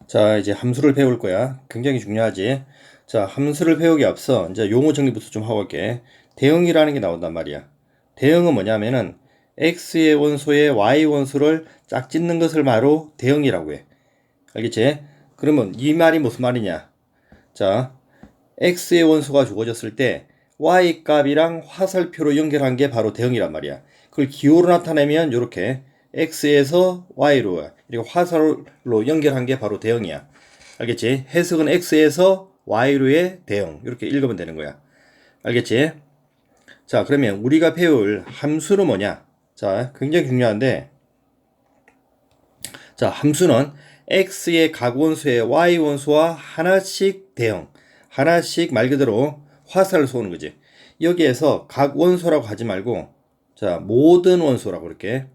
자, 이제 함수를 배울 거야. 굉장히 중요하지. 자, 함수를 배우기 앞서 이제 용어 정리부터 좀 하고 올게. 대응이라는 게 나온단 말이야. 대응은 뭐냐면은 x의 원소에 y 원소를 짝짓는 것을 바로 대응이라고 해. 알겠지? 그러면 이 말이 무슨 말이냐? 자, x의 원소가 주어졌을 때 y 값이랑 화살표로 연결한 게 바로 대응이란 말이야. 그걸 기호로 나타내면 이렇게 x에서 y로 이렇게 화살로 연결한 게 바로 대응이야. 알겠지? 해석은 x에서 y로의 대응 이렇게 읽으면 되는 거야. 알겠지? 자, 그러면 우리가 배울 함수는 뭐냐? 자, 굉장히 중요한데, 자, 함수는 x의 각 원소에 y 원소와 하나씩 대응, 하나씩 말 그대로 화살을 쏘는 거지. 여기에서 각 원소라고 하지 말고, 자, 모든 원소라고 이렇게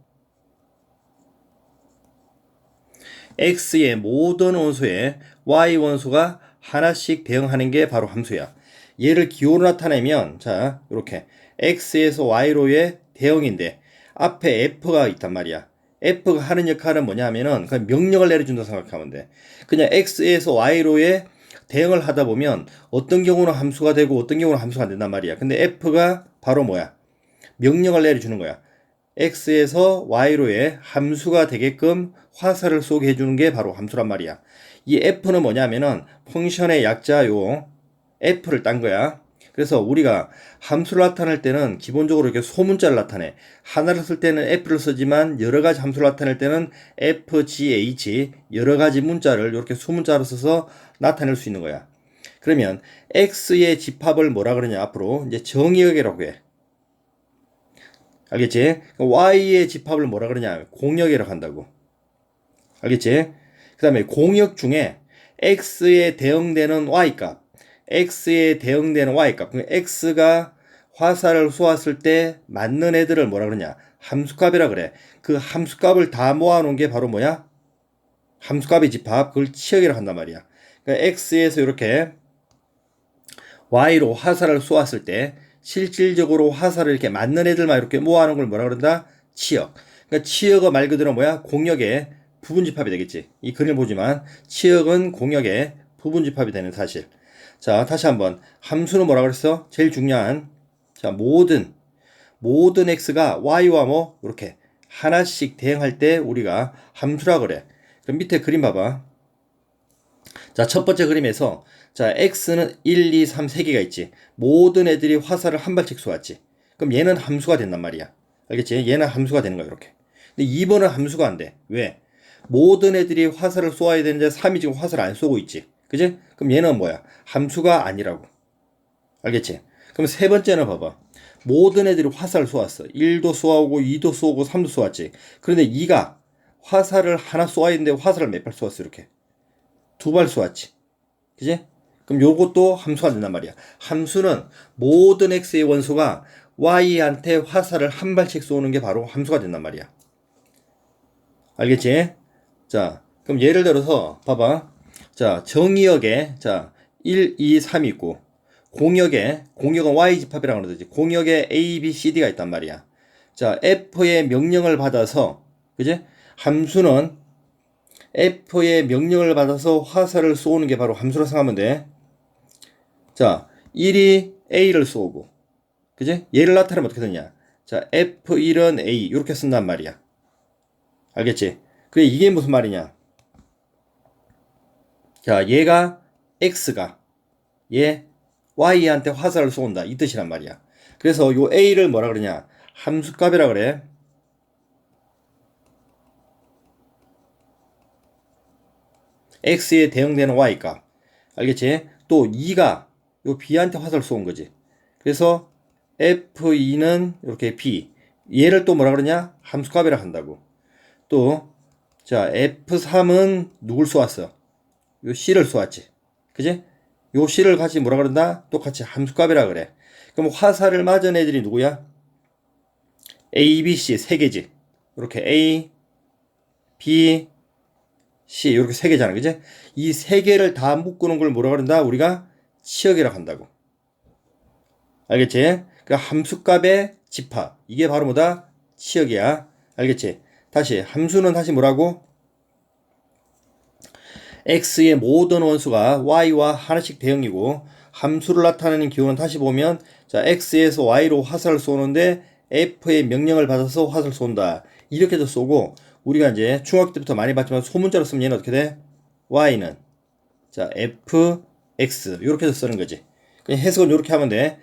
x의 모든 원소에 y 원소가 하나씩 대응하는 게 바로 함수야. 얘를 기호로 나타내면 자, 이렇게 x에서 y로의 대응인데 앞에 f가 있단 말이야. f가 하는 역할은 뭐냐면은 그냥 명령을 내려준다 생각하면 돼. 그냥 x에서 y로의 대응을 하다 보면 어떤 경우는 함수가 되고 어떤 경우는 함수가 안 된단 말이야. 근데 f가 바로 뭐야? 명령을 내려주는 거야. x에서 y로의 함수가 되게끔 화살을 쏘게 해주는 게 바로 함수란 말이야. 이 f는 뭐냐면은 펑션의 약자 요 f를 딴 거야. 그래서 우리가 함수를 나타낼 때는 기본적으로 이렇게 소문자를 나타내. 하나를 쓸 때는 f를 쓰지만 여러 가지 함수를 나타낼 때는 f, g, h 여러 가지 문자를 이렇게 소문자로 써서 나타낼 수 있는 거야. 그러면 x의 집합을 뭐라 그러냐 앞으로 이제 정의역이라고 해. 알겠지? y의 집합을 뭐라 그러냐? 공역이라고 한다고. 알겠지? 그 다음에 공역 중에 x에 대응되는 y값, x에 대응되는 y값, x가 화살을 쏘았을 때 맞는 애들을 뭐라 그러냐? 함수값이라 그래. 그 함수값을 다 모아놓은 게 바로 뭐야? 함수값의 집합, 그걸 치역이라고 한단 말이야. 그러니까 x에서 이렇게 y로 화살을 쏘았을 때 실질적으로 화살을 이렇게 맞는 애들만 이렇게 모아놓은 걸 뭐라 그런다? 치역. 그러니까 치역은 말 그대로 뭐야? 공역의 부분집합이 되겠지. 이 그림을 보지만 치역은 공역의 부분집합이 되는 사실. 자, 다시 한번 함수는 뭐라 그랬어? 제일 중요한 자, 모든 x가 y와 뭐 이렇게 하나씩 대응할 때 우리가 함수라 그래. 그럼 밑에 그림 봐봐. 자, 첫 번째 그림에서 자, x는 1, 2, 3, 3개가 있지. 모든 애들이 화살을 한 발씩 쏘았지. 그럼 얘는 함수가 된단 말이야. 알겠지? 얘는 함수가 되는 거야, 이렇게. 근데 2번은 함수가 안 돼. 왜? 모든 애들이 화살을 쏘아야 되는데 3이 지금 화살을 안 쏘고 있지. 그지? 그럼 얘는 뭐야? 함수가 아니라고. 알겠지? 그럼 세 번째는 봐봐. 모든 애들이 화살을 쏘았어. 1도 쏘아오고 2도 쏘고 3도 쏘았지. 그런데 2가 화살을 하나 쏘아야 되는데 화살을 몇 발 쏘았어, 이렇게. 2발 쏘았지. 그지? 그럼 요것도 함수가 된단 말이야. 함수는 모든 x의 원소가 y한테 화살을 한 발씩 쏘는 게 바로 함수가 된단 말이야. 알겠지? 자, 그럼 예를 들어서 봐봐. 자, 정의역에 자 1, 2, 3이 있고 공역은 y 집합이라고 그러지. 공역에 a, b, c, d가 있단 말이야. 자, f의 명령을 받아서 그지? 함수는 f의 명령을 받아서 화살을 쏘는 게 바로 함수라 생각하면 돼. 자, 1이 A를 쏘고, 그지? 얘를 나타내면 어떻게 되냐? 자, F1은 A, 이렇게 쓴단 말이야. 알겠지? 그래, 이게 무슨 말이냐? 자, 얘가, X가, 얘, Y한테 화살을 쏜다. 이 뜻이란 말이야. 그래서 요 A를 뭐라 그러냐? 함수값이라 그래. X에 대응되는 Y값. 알겠지? 또 2가 요 B한테 화살을 쏜 거지. 그래서 F2는 이렇게 B. 얘를 또 뭐라 그러냐? 함수값이라 한다고. 또, 자, F3은 누굴 쏘았어? 요 C를 쏘았지. 그지? 요 C를 같이 뭐라 그런다? 똑같이 함수값이라 그래. 그럼 화살을 맞은 애들이 누구야? A, B, C 세 개지. 이렇게 A, B, C 이렇게 세 개잖아. 그지? 이 세 개를 다 묶는 걸 뭐라 그런다? 우리가 치역이라고 한다고. 알겠지? 그 함수값의 집합. 이게 바로 뭐다? 치역이야. 알겠지? 다시 함수는 다시 뭐라고? x의 모든 원수가 y와 하나씩 대응이고 함수를 나타내는 기호는 다시 보면 자 x에서 y로 화살을 쏘는데 f의 명령을 받아서 화살을 쏜다. 이렇게도 쏘고 우리가 이제 중학교 때부터 많이 봤지만 소문자로 쓰면 얘는 어떻게 돼? y는 자 fx 이렇게 해서 쓰는 거지. 그냥 해석은 이렇게 하면 돼.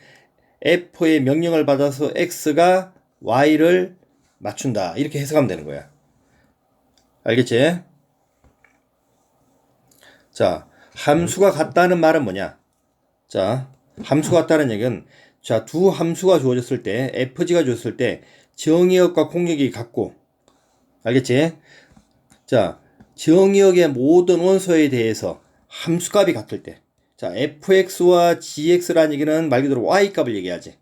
f의 명령을 받아서 x가 y를 맞춘다. 이렇게 해석하면 되는 거야. 알겠지? 자, 함수가 같다는 말은 뭐냐? 자, 함수가 같다는 얘기는 자, 두 함수가 주어졌을 때 fg가 주어졌을 때 정의역과 공역이 같고 알겠지? 자, 정의역의 모든 원소에 대해서 함수값이 같을 때 자, fx와 gx라는 얘기는 말 그대로 y값을 얘기하지.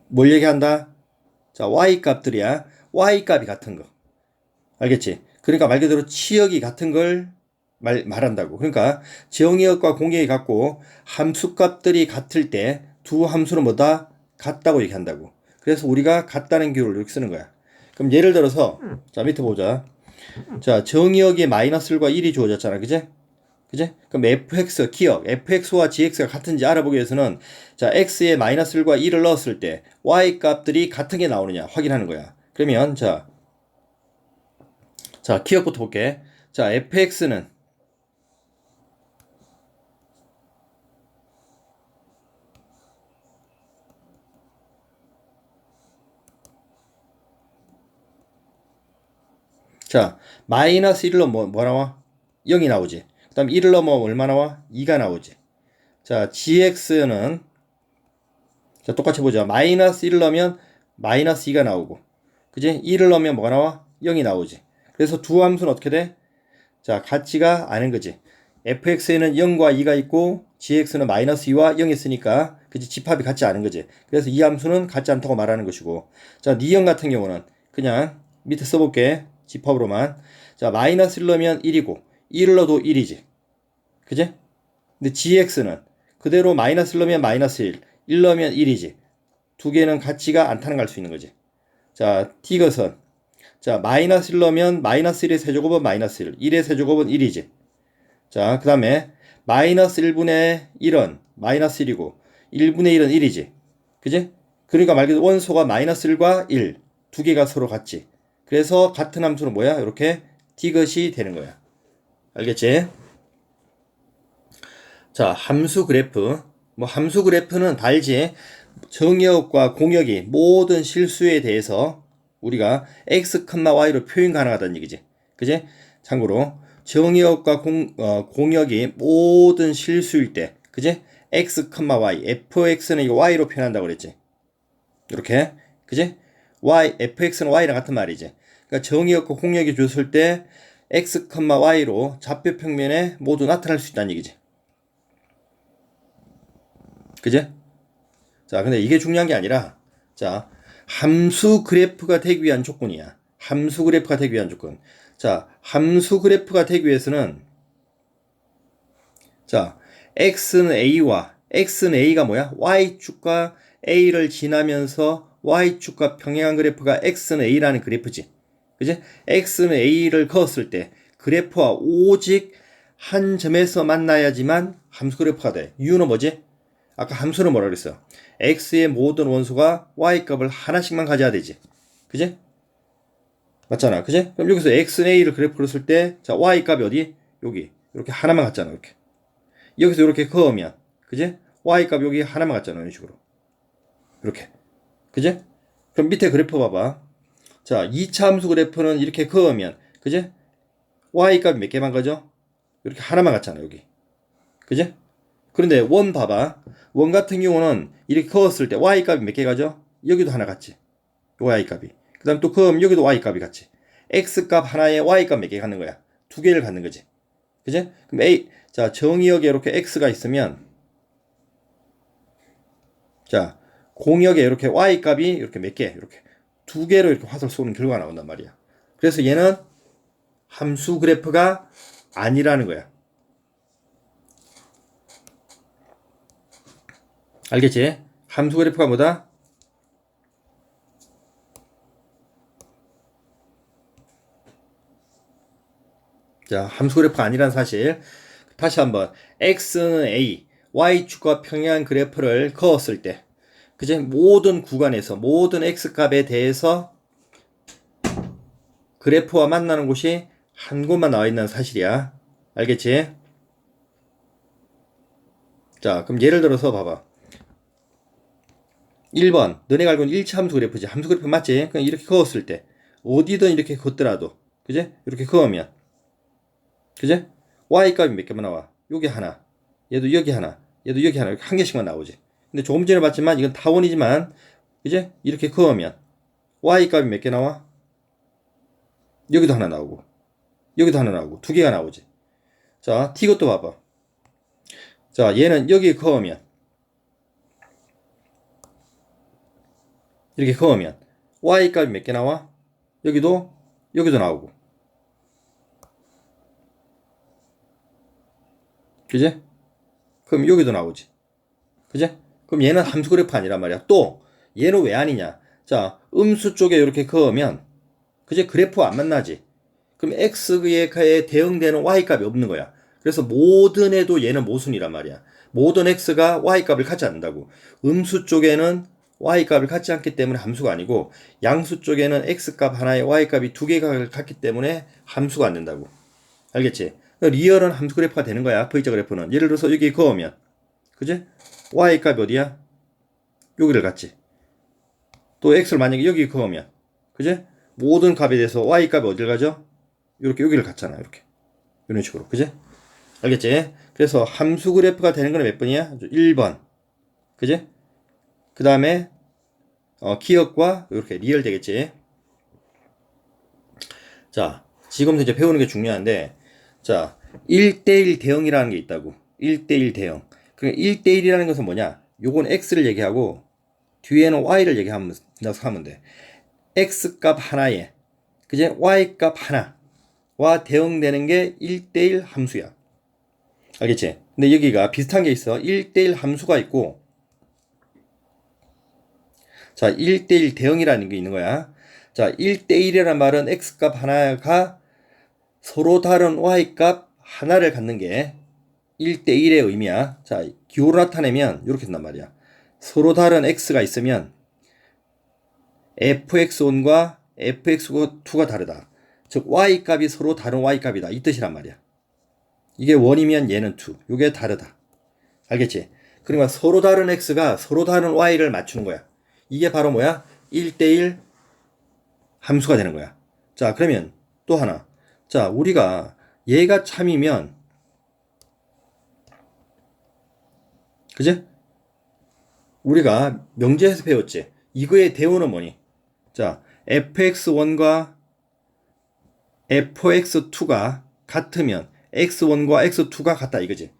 뭘 얘기한다? 자, y값들이야. y값이 같은 거. 알겠지? 그러니까 말 그대로 치역이 같은 걸 말한다고. 그러니까 정의역과 공역이 같고 함수값들이 같을 때 두 함수는 뭐다? 같다고 얘기한다고. 그래서 우리가 같다는 기호를 이렇게 쓰는 거야. 그럼 예를 들어서 자 밑에 보자. 자 정의역에 마이너스 1과 1이 주어졌잖아. 그제? 그제? 그럼 fx 기억 fx와 gx가 같은지 알아보기 위해서는 자 x에 마이너스 1과 1을 넣었을 때 y 값들이 같은 게 나오느냐 확인하는 거야. 그러면 자 기억부터 볼게. 자 fx는 자 마이너스 1을 넣으면 뭐 나와? 0이 나오지. 그 다음 1을 넣으면 얼마 나와? 2가 나오지. 자 gx는 자 똑같이 보자. 마이너스 1을 넣으면 마이너스 2가 나오고 그지? 1을 넣으면 뭐가 나와? 0이 나오지. 그래서 두 함수는 어떻게 돼? 자 같지가 않은 거지. fx에는 0과 2가 있고 gx는 마이너스 2와 0이 있으니까 그지? 집합이 같지 않은 거지. 그래서 이 함수는 같지 않다고 말하는 것이고 자 니형 같은 경우는 그냥 밑에 써볼게. 집합으로만 자 마이너스 1 넣으면 1이고 1을 넣어도 1이지. 그지? 근데 gx는 그대로 마이너스 1 넣으면 마이너스 1 넣으면 1이지. 두 개는 같지가 않다는 걸 알 수 있는 거지. 자 t것은 자 마이너스 1 넣으면 마이너스 1의 세제곱은 마이너스 1 1의 세제곱은 1이지. 자 그 다음에 마이너스 1분의 1은 마이너스 1이고 1분의 1은 1이지. 그지? 그러니까 말 그대로 원소가 마이너스 1과 1 두 개가 서로 같지. 그래서 같은 함수는 뭐야? 이렇게 t것이 되는 거야. 알겠지? 자 함수 그래프 뭐 함수 그래프는 다 알지. 정역과 공역이 모든 실수에 대해서 우리가 x, y로 표현 가능하다는 얘기지. 그지? 참고로 정역과 공역이 모든 실수일 때 그지? x, y fx는 이거 y로 표현한다고 그랬지. 이렇게 그지? fx는 y랑 같은 말이지. 그러니까 정역과 공역이 줬을 때 x, y로 좌표 평면에 모두 나타날 수 있다는 얘기지. 그제? 자, 근데 이게 중요한 게 아니라, 자, 함수 그래프가 되기 위한 조건이야. 함수 그래프가 되기 위한 조건. 자, 함수 그래프가 되기 위해서는, 자, x는 a가 뭐야? y축과 a를 지나면서 y축과 평행한 그래프가 x는 a라는 그래프지. 그지? x는 a를 그었을 때, 그래프와 오직 한 점에서 만나야지만 함수 그래프가 돼. 이유는 뭐지? 아까 함수는 뭐라 그랬어? x의 모든 원소가 y값을 하나씩만 가져야 되지. 그지? 맞잖아. 그지? 그럼 여기서 x는 a를 그래프로 쓸 때, 자, y값이 어디? 여기. 이렇게 하나만 같잖아. 이렇게. 여기서 이렇게 그으면, 그지? y값 여기 하나만 같잖아. 이런 식으로. 이렇게. 그지? 그럼 밑에 그래프 봐봐. 자, 2차 함수 그래프는 이렇게 그으면, 그지? y값이 몇 개만 가죠? 이렇게 하나만 같잖아. 여기. 그지? 그런데 원 봐봐. 원 같은 경우는 이렇게 그었을 때 y값이 몇 개 가죠? 여기도 하나 같지. y값이. 그 다음 또 그럼 여기도 y값이 같지. x값 하나에 y값 몇 개 갖는 거야? 두 개를 갖는 거지. 그지? 그럼 자, 정의역에 이렇게 x가 있으면, 자, 공역에 이렇게 y값이 이렇게 몇 개, 이렇게 두 개로 이렇게 화살 쏘는 결과가 나온단 말이야. 그래서 얘는 함수 그래프가 아니라는 거야. 알겠지? 함수 그래프가 뭐다? 자, 함수 그래프가 아니란 사실. 다시 한번 x는 a, y축과 평행한 그래프를 그었을 때, 그제 모든 구간에서 모든 x값에 대해서 그래프와 만나는 곳이 한 곳만 나와 있는 사실이야. 알겠지? 자, 그럼 예를 들어서 봐봐. 1번, 너네가 알고 있는 1차 함수 그래프지. 함수 그래프 맞지? 그냥 이렇게 그었을 때, 어디든 이렇게 긋더라도, 그제? 이렇게 그으면, 그제? y 값이 몇 개만 나와? 요게 하나, 얘도 여기 하나, 얘도 여기 하나, 이렇게 한 개씩만 나오지. 근데 조금 전에 봤지만 이건 타원이지만, 그제? 이렇게 그으면 y 값이 몇 개 나와? 여기도 하나 나오고, 여기도 하나 나오고, 두 개가 나오지. 자, t 것도 봐봐. 자, 얘는 여기 그으면, 이렇게 그으면 y 값이 몇 개 나와? 여기도 나오고, 그제? 그럼 여기도 나오지. 그제? 그럼 얘는 함수 그래프 아니란 말이야. 또 얘는 왜 아니냐? 자, 음수 쪽에 이렇게 그으면 그제 그래프 안 만나지. 그럼 x에 대응되는 y 값이 없는 거야. 그래서 모든 애도 얘는 모순이란 말이야. 모든 x가 y 값을 갖지 않는다고. 음수 쪽에는 y 값을 갖지 않기 때문에 함수가 아니고, 양수 쪽에는 x 값 하나에 y 값이 두 개가 같기 때문에 함수가 안 된다고. 알겠지? 리얼은 함수 그래프가 되는 거야. V자 그래프는. 예를 들어서 여기 그으면, 그지? y 값이 어디야? 여기를 갖지. 또 x를 만약에 여기 그으면, 그지? 모든 값에 대해서 y 값이 어디를 가죠? 이렇게 여기를 갖잖아. 이렇게. 이런 식으로. 그지? 알겠지? 그래서 함수 그래프가 되는 건 몇 번이야? 1번. 그지? 그 다음에 기억과 이렇게 리얼 되겠지? 자, 지금부터 이제 배우는 게 중요한데, 자, 1대1 대응이라는 게 있다고. 1대1 대응. 그러니까 1대1이라는 것은 뭐냐? 요건 x를 얘기하고 뒤에는 y를 얘기하면 돼. x 값 하나에, 그제? y 값 하나와 대응되는 게 1대1 함수야. 알겠지? 근데 여기가 비슷한 게 있어. 1대1 함수가 있고, 자, 1대1 대응이라는 게 있는 거야. 자, 1대1이라는 말은 x값 하나가 서로 다른 y값 하나를 갖는 게 1대1의 의미야. 자, 기호로 나타내면 이렇게 된단 말이야. 서로 다른 x가 있으면 fx1과 fx2가 다르다. 즉 y값이 서로 다른 y값이다. 이 뜻이란 말이야. 이게 1이면 얘는 2. 이게 다르다. 알겠지? 그러니까 서로 다른 x가 서로 다른 y를 맞추는 거야. 이게 바로 뭐야? 1대1 함수가 되는 거야. 자, 그러면 또 하나. 자, 우리가 얘가 참이면, 그지? 우리가 명제에서 배웠지? 이거의 대우는 뭐니? 자, fx1과 fx2가 같으면 x1과 x2가 같다 이거지.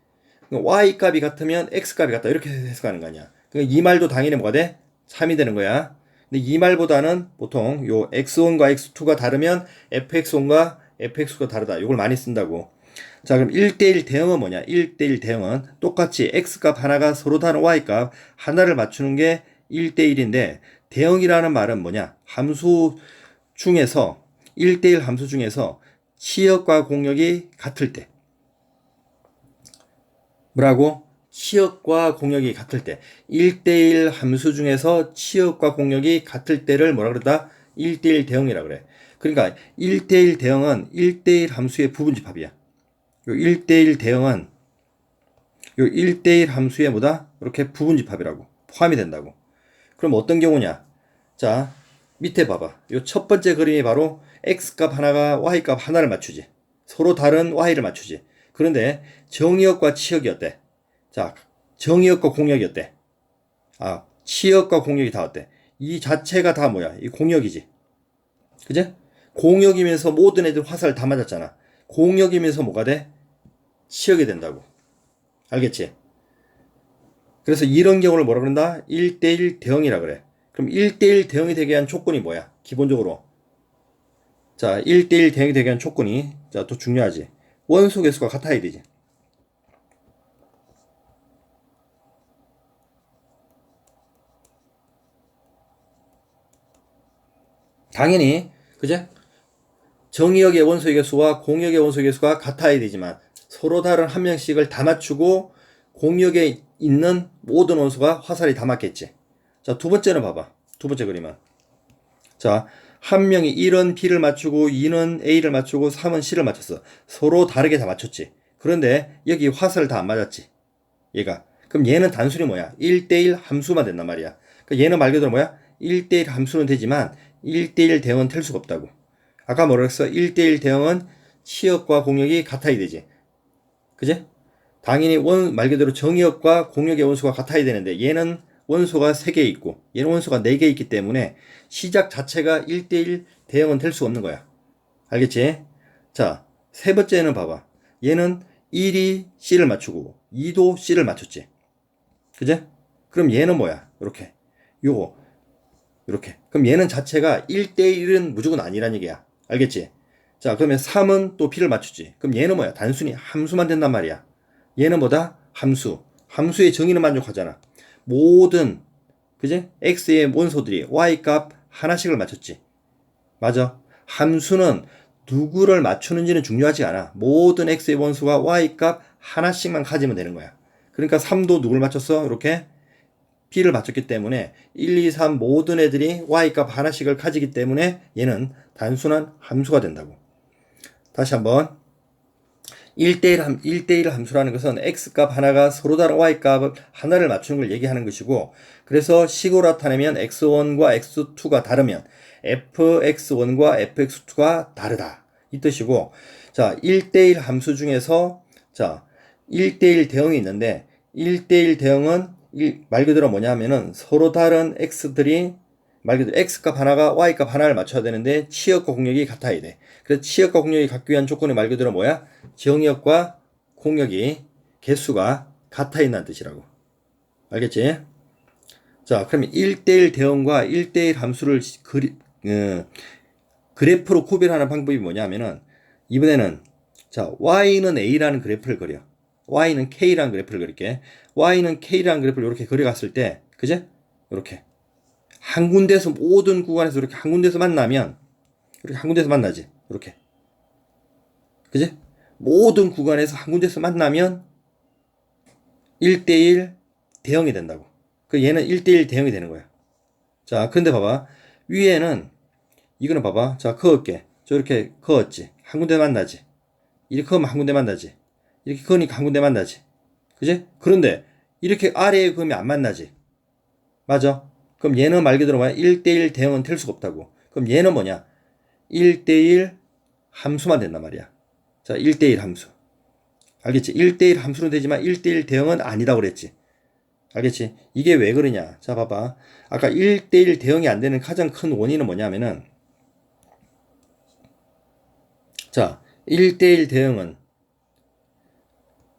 y 값이 같으면 x 값이 같다 이렇게 해석하는 거 아니야. 그러니까 이 말도 당연히 뭐가 돼? 3이 되는 거야. 근데 이 말보다는 보통 요 x1과 x2가 다르면 fx1과 fx가 다르다. 이걸 많이 쓴다고. 자, 그럼 1대1 대응은 뭐냐? 1대1 대응은 똑같이 x값 하나가 서로 다른 y값 하나를 맞추는 게 1대1인데, 대응이라는 말은 뭐냐? 함수 중에서 1대1 함수 중에서 치역과 공역이 같을 때. 뭐라고? 치역과 공역이 같을 때. 1대1 함수 중에서 치역과 공역이 같을 때를 뭐라 그러다? 1대1 대응이라 그래. 그러니까 1대1 대응은 1대1 함수의 부분집합이야. 요 1대1 대응은 요 1대1 함수의 뭐다? 이렇게 부분집합이라고. 포함이 된다고. 그럼 어떤 경우냐? 자, 밑에 봐봐. 요 첫 번째 그림이 바로 x값 하나가 y값 하나를 맞추지. 서로 다른 y를 맞추지. 그런데 정의역과 치역이 어때? 자, 정의역과 공역이 어때? 아, 치역과 공역이 다 어때? 이 자체가 다 뭐야? 이 공역이지. 그제? 공역이면서 모든 애들 화살 다 맞았잖아. 공역이면서 뭐가 돼? 치역이 된다고. 알겠지? 그래서 이런 경우를 뭐라 그런다? 1대1 대응이라 그래. 그럼 1대1 대응이 되게 한 조건이 뭐야? 기본적으로. 자, 1대1 대응이 되게 한 조건이, 자, 또 중요하지. 원소 개수가 같아야 되지. 당연히, 그제? 정의역의 원소의 개수와 공역의 원소의 개수가 같아야 되지만 서로 다른 한 명씩을 다 맞추고 공역에 있는 모든 원소가 화살이 다 맞겠지. 자, 두 번째는 봐봐. 두 번째 그림은. 자, 한 명이 1은 B를 맞추고 2는 A를 맞추고 3은 C를 맞췄어. 서로 다르게 다 맞췄지. 그런데 여기 화살 다 안 맞았지. 얘가. 그럼 얘는 단순히 뭐야? 1대1 함수만 된단 말이야. 그러니까 얘는 말 그대로 뭐야? 1대1 함수는 되지만 1대1 대응은 될 수가 없다고. 아까 뭐라 했어? 1대1 대응은 치역과 공역이 같아야 되지. 그지? 당연히 말 그대로 정역과 공역의 원소가 같아야 되는데 얘는 원소가 3개 있고 얘는 원소가 4개 있기 때문에 시작 자체가 1대1 대응은 될 수가 없는 거야. 알겠지? 자, 세 번째는 봐봐. 얘는 1이 C를 맞추고 2도 C를 맞췄지. 그제? 그럼 얘는 뭐야? 이렇게. 요거. 이렇게. 그럼 얘는 자체가 1대1은 무조건 아니란 얘기야. 알겠지? 자, 그러면 3은 또 B를 맞추지. 그럼 얘는 뭐야? 단순히 함수만 된단 말이야. 얘는 뭐다? 함수. 함수의 정의는 만족하잖아. 모든, 그지? X의 원소들이 Y 값 하나씩을 맞췄지. 맞아. 함수는 누구를 맞추는지는 중요하지 않아. 모든 X의 원소가 Y 값 하나씩만 가지면 되는 거야. 그러니까 3도 누굴 맞췄어? 이렇게 B를 맞췄기 때문에 1, 2, 3 모든 애들이 Y 값 하나씩을 가지기 때문에 얘는 단순한 함수가 된다고. 다시 한번 1대1 함수라는 것은 X값 하나가 서로 다른 Y값 하나를 맞추는 걸 얘기하는 것이고, 그래서 식으로 나타내면 X1과 X2가 다르면 fx1과 fx2가 다르다. 이 뜻이고, 자, 1대1 함수 중에서, 자, 1대1 대응이 있는데, 1대1 대응은 말 그대로 뭐냐면은 서로 다른 X들이 말 그대로 X값 하나가 Y값 하나를 맞춰야 되는데 치역과 공역이 같아야 돼. 그래서 치역과 공역이 갖기 위한 조건이 말 그대로 뭐야? 정역과 공역이 개수가 같아 있다는 뜻이라고. 알겠지? 자, 그러면 1대1 대응과 1대1 함수를 그래프로 구별하는 방법이 뭐냐면은 이번에는 자, y는 a라는 그래프를 그려. y는 k라는 그래프를 그릴게. y는 k라는 그래프를 이렇게 그려갔을 때, 그제? 이렇게. 한 군데서 모든 구간에서 이렇게 한 군데서 만나면 이렇게 한 군데서 만나지. 이렇게. 그지? 모든 구간에서 한 군데서 만나면 1대1 대응이 된다고. 그 얘는 1대1 대응이 되는 거야. 자, 근데 봐봐. 위에는 이거는 봐봐. 자, 그을게. 저렇게 그었지. 한 군데 만나지. 이렇게 그으면 한 군데 만나지. 이렇게 그으니까 한 군데 만나지. 그지? 그런데 이렇게 아래에 그으면 안 만나지. 맞아? 그럼 얘는 말 그대로 뭐야? 1대1 대응은 될 수가 없다고. 그럼 얘는 뭐냐? 1대1 함수만 된단 말이야. 자, 1대1 함수. 알겠지? 1대1 함수는 되지만 1대1 대응은 아니라고 그랬지. 알겠지? 이게 왜 그러냐? 자, 봐봐. 아까 1대1 대응이 안 되는 가장 큰 원인은 뭐냐면은, 자, 1대1 대응은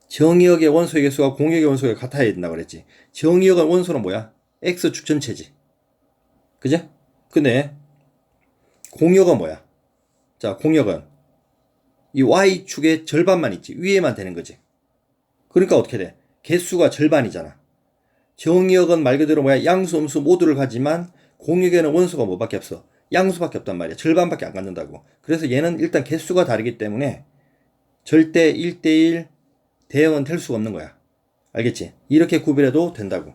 정의역의 원소의 개수와 공역의 원소가 같아야 된다고 그랬지. 정의역의 원소는 뭐야? X축 전체지. 그죠? 근데 공역은 뭐야? 자, 공역은 이 Y축의 절반만 있지. 위에만 되는 거지. 그러니까 어떻게 돼? 개수가 절반이잖아. 정의역은 말 그대로 뭐야? 양수, 음수 모두를 가지만 공역에는 원소가 뭐밖에 없어? 양수밖에 없단 말이야. 절반밖에 안 갖는다고. 그래서 얘는 일단 개수가 다르기 때문에 절대 1대1 대응은 될 수가 없는 거야. 알겠지? 이렇게 구별해도 된다고.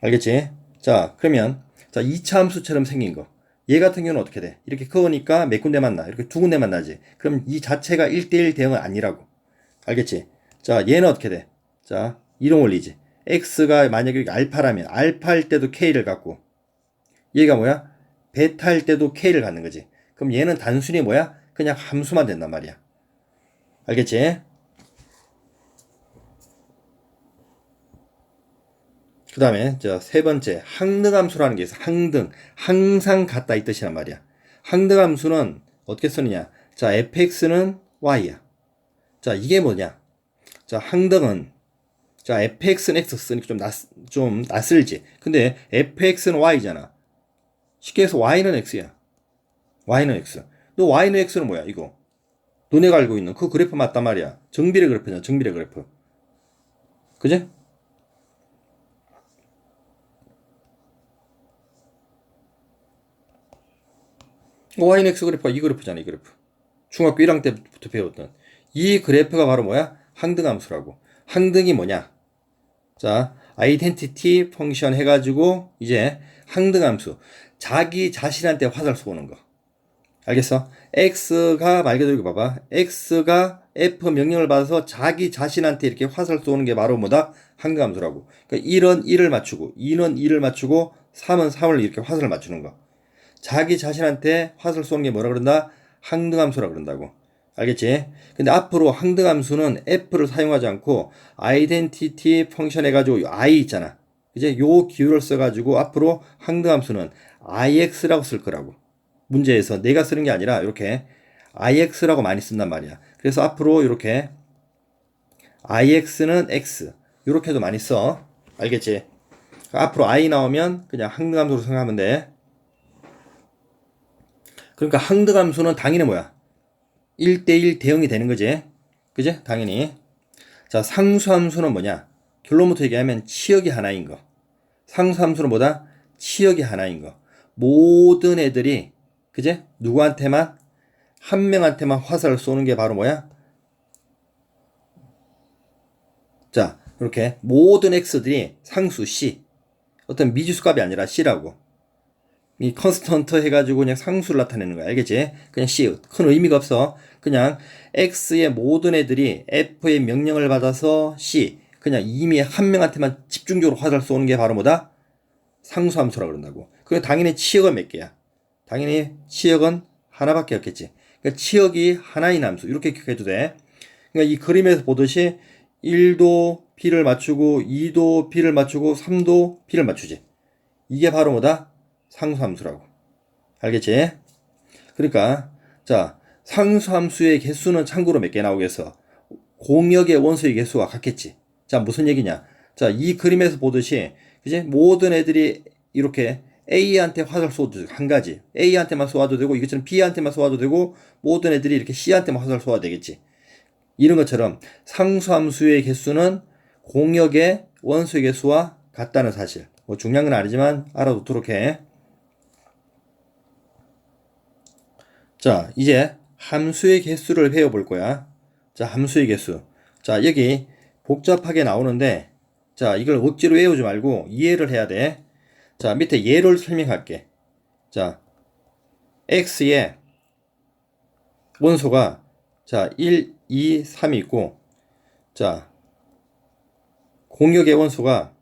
알겠지? 자, 그러면 자, 2차 함수처럼 생긴 거. 얘 같은 경우는 어떻게 돼? 이렇게 그으니까 몇 군데 만나. 이렇게 두 군데 만나지. 그럼 이 자체가 1대1 대응은 아니라고. 알겠지? 자, 얘는 어떻게 돼? 자, 이동 원리지. x가 만약에 알파라면 알파일 때도 k를 갖고 얘가 뭐야? 베타일 때도 k를 갖는 거지. 그럼 얘는 단순히 뭐야? 그냥 함수만 된단 말이야. 알겠지? 그 다음에 세 번째 항등함수라는 게 있어. 항등. 항상 같다 이 뜻이란 말이야. 항등함수는 어떻게 쓰느냐? 자, fx는 y야. 자, 이게 뭐냐? 자, 항등은 자, fx는 x 쓰니까 좀 낯설지. 근데 fx는 y잖아. 쉽게 해서 y는 x야. y는 x. 너 y는 x는 뭐야? 이거. 너네가 알고 있는 그 그래프 맞단 말이야. 정비례 그래프잖아. 정비례 그래프. 그지? y는 x 그래프가 이 그래프잖아, 이 그래프. 중학교 1학년 때부터 배웠던. 이 그래프가 바로 뭐야? 항등함수라고. 항등이 뭐냐? 자, 아이덴티티 펑션 해가지고 이제 항등함수. 자기 자신한테 화살 쏘는 거. 알겠어? x가 말 그대로 이거 봐봐. x가 f 명령을 받아서 자기 자신한테 이렇게 화살 쏘는 게 바로 뭐다? 항등함수라고. 그러니까 1은 1을 맞추고 2는 2를 맞추고 3은 3을 이렇게 화살을 맞추는 거. 자기 자신한테 화살 쏘는 게 뭐라 그런다? 항등함수라 그런다고. 알겠지? 근데 앞으로 항등함수는 f를 사용하지 않고 아이덴티티 펑션 해가지고 i 있잖아. 이제 요 기호를 써가지고 앞으로 항등함수는 ix라고 쓸 거라고. 문제에서 내가 쓰는 게 아니라 이렇게 ix라고 많이 쓴단 말이야. 그래서 앞으로 이렇게 ix는 x 이렇게도 많이 써. 알겠지? 앞으로 i 나오면 그냥 항등함수로 생각하면 돼. 그러니까 항등함수는 당연히 뭐야? 1대1 대응이 되는 거지. 그지? 당연히. 자, 상수함수는 뭐냐? 결론부터 얘기하면 치역이 하나인 거. 상수함수는 뭐다? 치역이 하나인 거. 모든 애들이 그지? 누구한테만? 한 명한테만 화살을 쏘는 게 바로 뭐야? 자, 이렇게 모든 x들이 상수 c. 어떤 미지수 값이 아니라 c라고. 이 컨스턴트 해가지고 그냥 상수를 나타내는 거야. 알겠지? 그냥 c. 큰 의미가 없어. 그냥 x의 모든 애들이 f의 명령을 받아서 c. 그냥 이미 한 명한테만 집중적으로 화살 쏘는 게 바로 뭐다? 상수함수라고 그런다고. 그리고 당연히 치역은 몇 개야? 당연히 치역은 하나밖에 없겠지. 그러니까 치역이 하나인 함수. 이렇게 기억해도 돼. 그러니까 이 그림에서 보듯이 1도 P를 맞추고 2도 P를 맞추고 3도 P를 맞추지. 이게 바로 뭐다? 상수함수라고. 알겠지? 그러니까 자, 상수함수의 개수는 참고로 몇 개 나오겠어? 공역의 원소의 개수가 같겠지. 자, 무슨 얘기냐? 자, 이 그림에서 보듯이 그지? 모든 애들이 이렇게 A한테 화살 쏘도 되고, 한 가지. A한테만 쏘아도 되고, 이것처럼 B한테만 쏘아도 되고, 모든 애들이 이렇게 C한테만 화살 쏘아도 되겠지. 이런 것처럼 상수함수의 개수는 공역의 원소의 개수와 같다는 사실. 뭐 중요한 건 아니지만 알아두도록 해. 자, 이제 함수의 개수를 배워볼 거야. 자, 함수의 개수. 자, 여기 복잡하게 나오는데, 자, 이걸 억지로 외우지 말고 이해를 해야 돼. 자, 밑에 예를 설명할게. 자, x의 원소가, 자, 1, 2, 3이 있고, 자, 공역의 원소가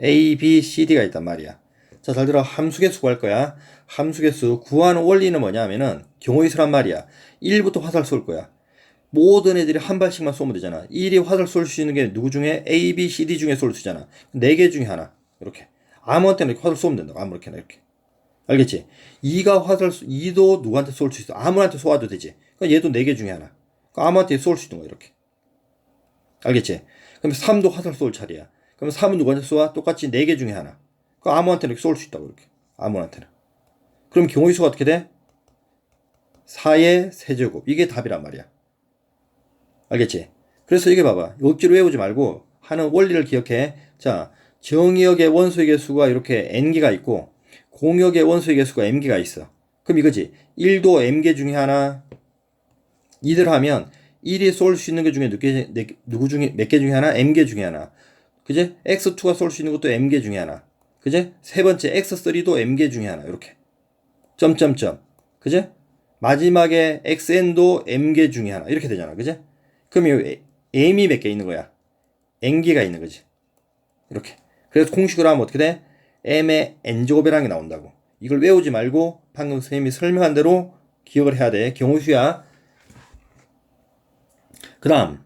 a, b, c, d가 있단 말이야. 자, 잘 들어. 함수개수 구할 거야. 함수개수 구하는 원리는 뭐냐면은 경우의 수란 말이야. 1부터 화살 쏠 거야. 모든 애들이 한 발씩만 쏘면 되잖아. 1이 화살 쏠 수 있는 게 누구 중에? A, B, C, D 중에 쏠 수 있잖아. 4개 중에 하나. 이렇게. 아무한테나 이렇게 화살 쏘면 된다. 아무렇게나 이렇게. 알겠지? 2도 누구한테 쏠 수 있어. 아무한테 쏘아도 되지. 그러니까 얘도 4개 중에 하나. 그러니까 아무한테 쏠 수 있는 거야. 이렇게. 알겠지? 그럼 3도 화살 쏠 차례야. 그럼 3은 누구한테 쏘아? 똑같이 4개 중에 하나. 그러니까 아무한테나 이렇게 쏠 수 있다고. 이렇게. 아무한테나. 그럼 경우의 수가 어떻게 돼? 4의 세제곱. 이게 답이란 말이야. 알겠지? 그래서 이게 봐봐. 억지로 외우지 말고 하는 원리를 기억해. 자, 정역의 원소의 개수가 이렇게 n개가 있고 공역의 원소의 개수가 m개가 있어. 그럼 이거지. 1도 m개 중에 하나. 이대로 하면 1이 쏠 수 있는 게 중에 누구 중에 몇 개 중에 하나? m개 중에 하나. 그제? x2가 쏠 수 있는 것도 m개 중에 하나. 그제? 세 번째 x3도 m개 중에 하나. 이렇게. 점점점. 그제? 마지막에 xn도 m개 중에 하나. 이렇게 되잖아. 그제? 그럼 이 m이 몇 개 있는 거야? n개가 있는 거지. 이렇게. 그래서 공식으로 하면 어떻게 돼? m의 n제곱이라는 게 나온다고. 이걸 외우지 말고 방금 선생님이 설명한 대로 기억을 해야 돼. 경우수야. 그 다음.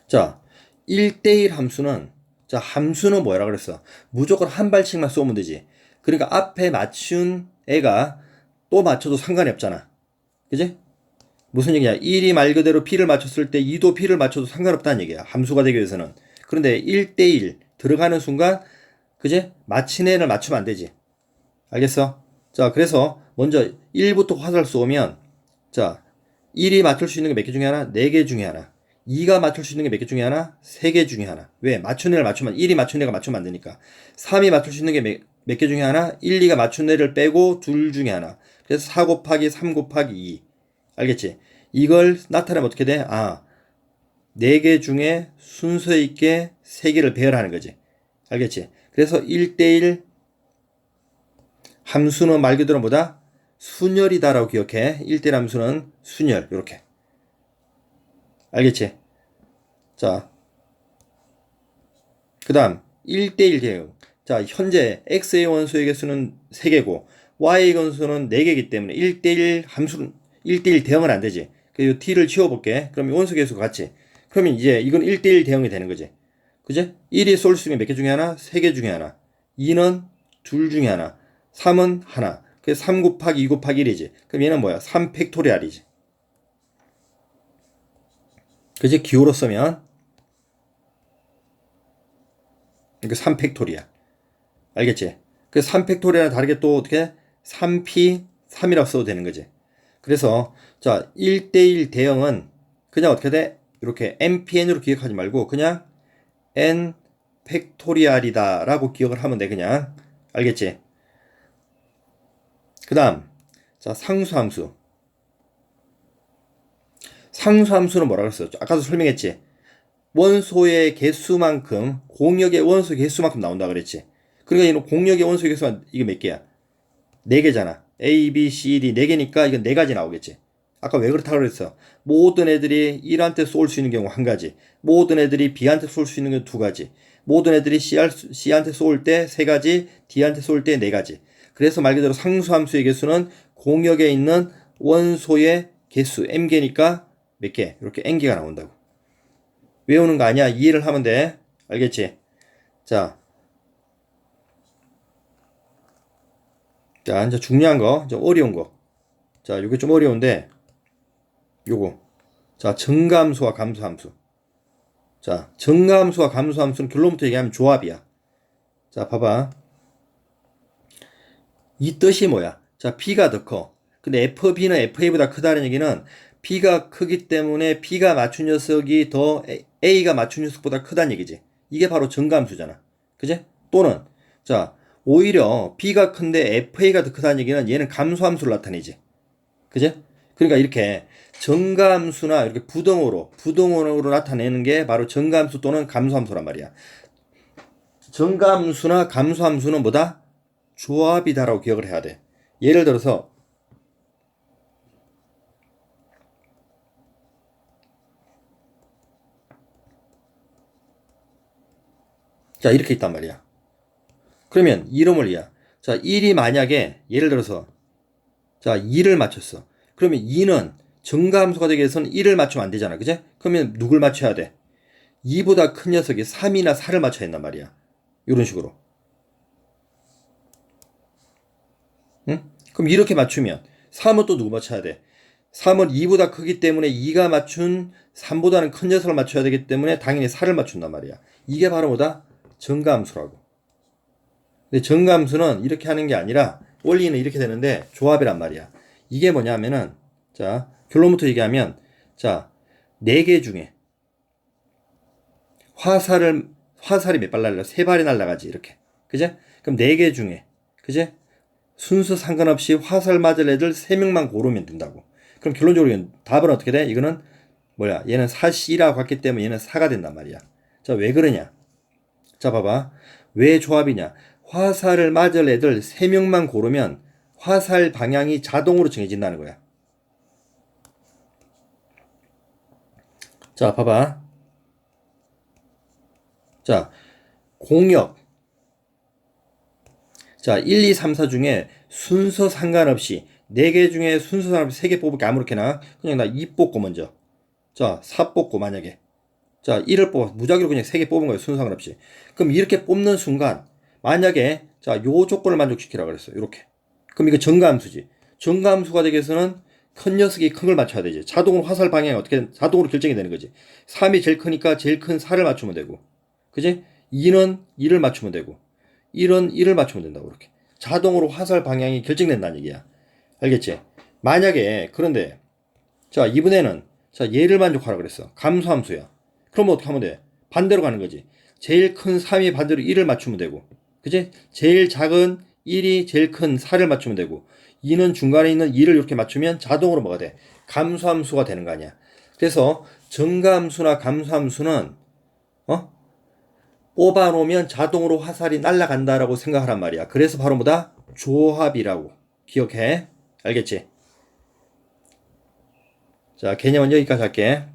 자, 1대1 함수는, 자, 함수는 뭐라 그랬어? 무조건 한 발씩만 쏘면 되지. 그러니까 앞에 맞춘 애가 또 맞춰도 상관이 없잖아. 그지? 무슨 얘기냐? 1이 말 그대로 P를 맞췄을 때 2도 P를 맞춰도 상관없다는 얘기야. 함수가 되기 위해서는. 그런데 1대1 들어가는 순간, 그지? 맞힌 애를 맞추면 안 되지. 알겠어? 자, 그래서 먼저 1부터 화살 쏘면, 자, 1이 맞출 수 있는 게 몇 개 중에 하나? 4개 중에 하나. 2가 맞출 수 있는 게 몇 개 중에 하나? 3개 중에 하나. 왜? 맞춘 애를 맞추면 1이 맞춘 애가 맞추면 안 되니까. 3이 맞출 수 있는 게 몇 개 중에 하나? 1, 2가 맞춘 애를 빼고 둘 중에 하나. 그래서 4 곱하기 3 곱하기 2. 알겠지? 이걸 나타내면 어떻게 돼? 아, 4개 중에 순서 있게 3개를 배열하는 거지. 알겠지? 그래서 1대1 함수는 말 그대로 뭐다? 순열이다라고 기억해. 1대1 함수는 순열. 이렇게. 알겠지? 자, 그 다음 1대1 대응. 자, 현재 x의 원소의 개수는 3개고 y의 원소는 4개이기 때문에 1대1 함수는 1대1 대응은 안 되지. 그래서 t를 치워볼게. 그럼 원소 개수가 같지. 그러면 이제 이건 1대1 대응이 되는 거지. 그지? 1이 쏠 수 있는 몇 개 중에 하나? 3개 중에 하나. 2는 둘 중에 하나. 3은 하나. 그래서 3 곱하기 2 곱하기 1이지. 그럼 얘는 뭐야? 3 팩토리알이지. 그지? 기호로 쓰면 이거 3 팩토리알. 알겠지? 그래서 3 팩토리알은 다르게 또 어떻게? 3p 3이라고 써도 되는 거지. 그래서 자 1대1 대응은 그냥 어떻게 돼? 이렇게 npn으로 기억하지 말고 그냥 n 팩토리알이다 라고 기억을 하면 돼. 그냥 알겠지? 그 다음 자 상수함수. 상수함수는 뭐라 그랬어? 아까도 설명했지? 원소의 개수만큼 공역의 원소 개수만큼 나온다 그랬지? 그러니까 이는 공역의 원소 개수가 이게 몇 개야? 4개잖아. A, B, C, D 4개니까 이건 4가지 나오겠지. 아까 왜 그렇다고 그랬어? 모든 애들이 1한테 쏠 수 있는 경우 한 가지, 모든 애들이 B한테 쏠 수 있는 경우 두 가지, 모든 애들이 C한테 쏠 때 세 가지, D한테 쏠 때 네 가지. 그래서 말 그대로 상수함수의 개수는 공역에 있는 원소의 개수 m개니까 몇 개? 이렇게 n개가 나온다고. 외우는 거 아니야. 이해를 하면 돼. 알겠지? 자, 이제 중요한 거, 좀 어려운 거. 자, 이게 좀 어려운데, 요거. 자, 정감수와 감수함수. 자, 정감수와 감수함수는 결론부터 얘기하면 조합이야. 자, 봐봐. 이 뜻이 뭐야? 자, B가 더 커. 근데 FB는 FA보다 크다는 얘기는 B가 크기 때문에 B가 맞춘 녀석이 더 A가 맞춘 녀석보다 크다는 얘기지. 이게 바로 정감수잖아. 그지? 또는, 자, 오히려 B가 큰데 FA가 더 크다는 얘기는 얘는 감수함수를 나타내지. 그지? 그러니까 이렇게 정감수나 이렇게 부등호로 나타내는 게 바로 정감수 또는 감수함수란 말이야. 정감수나 감수함수는 뭐다? 조합이다라고 기억을 해야 돼. 예를 들어서 자 이렇게 있단 말이야. 그러면 이름을 이야. 자 1이 만약에 예를 들어서 자 2를 맞췄어. 그러면 2는 정감수가 되기 위해서는 1을 맞추면 안 되잖아. 그제? 그러면 누굴 맞춰야 돼? 2보다 큰 녀석이 3이나 4를 맞춰야 된단 말이야. 이런 식으로. 응? 그럼 이렇게 맞추면 3은 또 누구 맞춰야 돼? 3은 2보다 크기 때문에 2가 맞춘 3보다는 큰 녀석을 맞춰야 되기 때문에 당연히 4를 맞춘단 말이야. 이게 바로 뭐다? 정감수라고. 근데 정감수는 이렇게 하는 게 아니라 원리는 이렇게 되는데 조합이란 말이야. 이게 뭐냐면은 자 결론부터 얘기하면 자 4개 중에 화살이 몇 발 날라? 3발이 날라가지 이렇게. 그제? 그럼 4개 중에 그제? 순서 상관없이 화살 맞을 애들 3명만 고르면 된다고. 그럼 결론적으로 답은 어떻게 돼? 이거는 뭐야? 얘는 4C라고 갔기 때문에 얘는 4가 된단 말이야. 자, 왜 그러냐? 자, 봐봐. 왜 조합이냐? 화살을 맞을 애들 3명만 고르면 화살 방향이 자동으로 정해진다는 거야. 자, 봐봐. 자, 공역. 자, 1, 2, 3, 4 중에 순서 상관없이 4개 중에 순서 상관없이 3개 뽑을게 아무렇게나 그냥 나 2 뽑고 먼저 자, 4 뽑고 만약에 자, 1을 뽑아 무작위로 그냥 3개 뽑은 거예요. 순서 상관없이. 그럼 이렇게 뽑는 순간 만약에 자, 요 조건을 만족시키라 그랬어요. 이렇게. 그럼 이거 정감수지. 정감수가 되기 위해서는 큰 녀석이 큰 걸 맞춰야 되지. 자동으로 화살 방향이 어떻게 자동으로 결정이 되는 거지. 3이 제일 크니까 제일 큰 4를 맞추면 되고. 그지? 2는 2를 맞추면 되고. 1은 1을 맞추면 된다고 그렇게. 자동으로 화살 방향이 결정된다는 얘기야. 알겠지? 만약에 그런데 자, 이번에는 자, 얘를 만족하라 그랬어. 감소함수야. 그럼 어떻게 하면 돼? 반대로 가는 거지. 제일 큰 3이 반대로 1을 맞추면 되고. 그지? 제일 작은 1이 제일 큰 4를 맞추면 되고. 2는 중간에 있는 2를 이렇게 맞추면 자동으로 뭐가 돼? 감소함수가 되는 거 아니야. 그래서 증가함수나 감소함수는 뽑아놓으면 자동으로 화살이 날아간다라고 생각하란 말이야. 그래서 바로 뭐다? 조합이라고. 기억해. 알겠지? 자, 개념은 여기까지 할게.